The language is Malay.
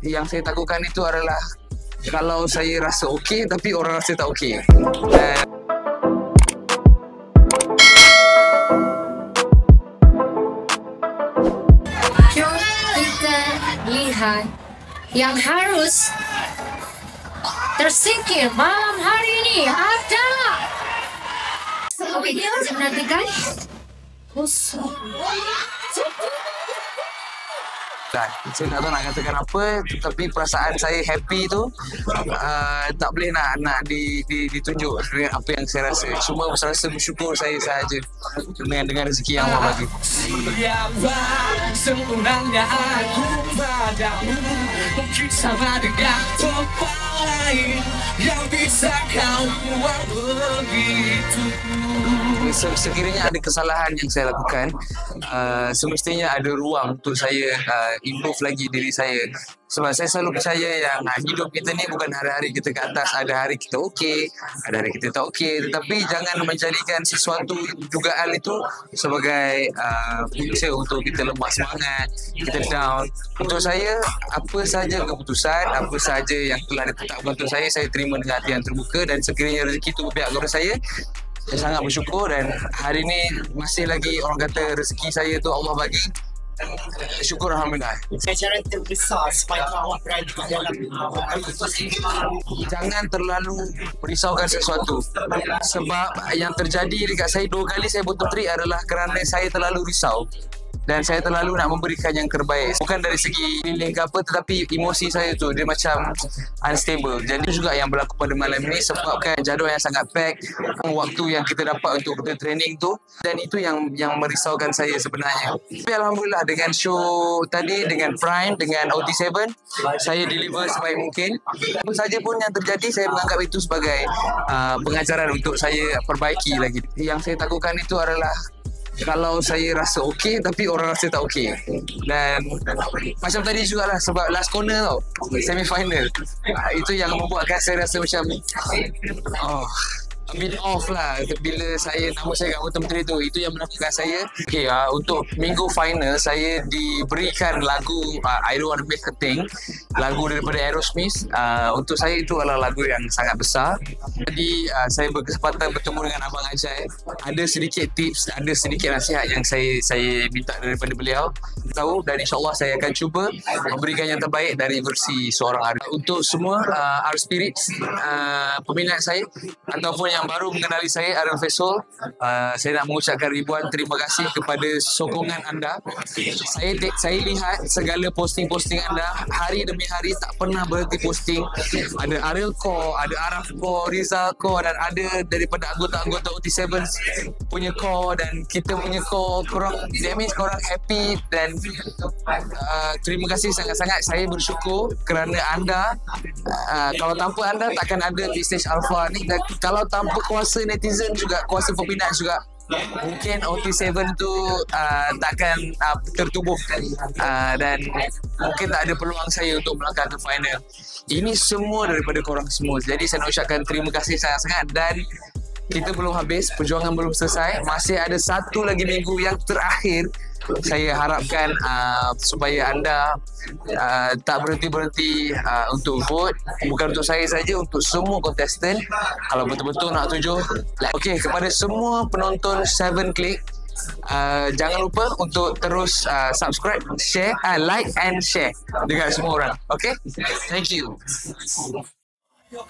Yang saya takutkan itu adalah kalau saya rasa okey tapi orang rasa tak okey. Jom kita lihat yang harus tersingkir malam hari ini adalah menantikan kosong. Saya tak tahu nak katakan apa, tetapi perasaan saya happy tu tak boleh nak ditunjuk dengan apa yang saya rasa. Cuma saya rasa bersyukur saya sahaja dengan rezeki yang Allah bagi. Sebenarnya aku padamu mungkin sama dengan tempat lain yang bisa kau buat begitu. Sekiranya ada kesalahan yang saya lakukan, semestinya ada ruang untuk saya improve lagi diri saya. Sebab saya selalu percaya yang hidup kita ni bukan hari-hari kita ke atas. Ada hari kita okey, ada hari kita tak okey. Tetapi jangan menjadikan sesuatu dugaan itu sebagai punca untuk kita lemah semangat, kita down. Untuk saya, apa sahaja keputusan, apa sahaja yang telah ditetapkan untuk saya terima dengan hati yang terbuka. Dan sekiranya rezeki itu berpihak kepada saya sangat bersyukur. Dan hari ini masih lagi orang kata rezeki saya tu Allah bagi. Syukur Alhamdulillah. Cara terbesar supaya awak berada dalam jangan terlalu merisaukan sesuatu. Sebab yang terjadi dekat saya 2 kali saya bottom 3 adalah kerana saya terlalu risau. Dan saya terlalu nak memberikan yang terbaik. Bukan dari segi feeling ke apa, tetapi emosi saya tu dia macam unstable. Jadi juga yang berlaku pada malam ni sebabkan jadual yang sangat pack, waktu yang kita dapat untuk kita training tu, dan itu yang merisaukan saya sebenarnya. Tapi Alhamdulillah dengan show tadi, dengan Prime, dengan OT7, saya deliver sebaik mungkin. Apa saja pun yang terjadi, saya menganggap itu sebagai pengajaran untuk saya perbaiki lagi. Yang saya takutkan itu adalah kalau saya rasa okey tapi orang rasa tak okey. Dan macam tadi jugalah sebab last corner tau, semi final, itu yang membuatkan saya rasa macam a bit off lah bila nama saya kat bottom 3 tu. Itu yang melakukan saya untuk minggu final saya diberikan lagu I Don't Wanna Miss a Thing, lagu daripada Aerosmith. Untuk saya itu adalah lagu yang sangat besar. Jadi saya berkesempatan bertemu dengan Abang Ajay. Ada sedikit tips, ada sedikit nasihat yang saya minta daripada beliau tahu, dan insyaAllah saya akan cuba memberikan yang terbaik dari versi seorang Arif. Untuk semua Art Spirits, peminat saya ataupun yang baru mengenali saya, Aaron Faisal, saya nak mengucapkan ribuan terima kasih kepada sokongan anda. Saya lihat segala posting-posting anda hari demi hari, tak pernah berhenti posting. Ada Ariel Core, ada Araf Core, Rizal Core, dan ada daripada anggota-anggota OT7 punya core dan kita punya core. That means korang happy, dan terima kasih sangat-sangat. Saya bersyukur kerana anda. Kalau tanpa anda takkan ada di stage Alpha ni, dan kalau tanpa kuasa netizen juga, kuasa peminat juga, mungkin OT7 tu takkan tertubuh, dan mungkin tak ada peluang saya untuk melangkah ke final. Ini semua daripada korang semua. Jadi saya nak ucapkan terima kasih sangat-sangat. Dan kita belum habis, perjuangan belum selesai. Masih ada 1 lagi minggu yang terakhir. Saya harapkan supaya anda tak berhenti-berhenti untuk vote. Bukan untuk saya saja, untuk semua kontestan. Kalau betul-betul nak tuju, okey, kepada semua penonton 7 Click, jangan lupa untuk terus subscribe, share, like and share dengan semua orang. Okay, thank you. Yo,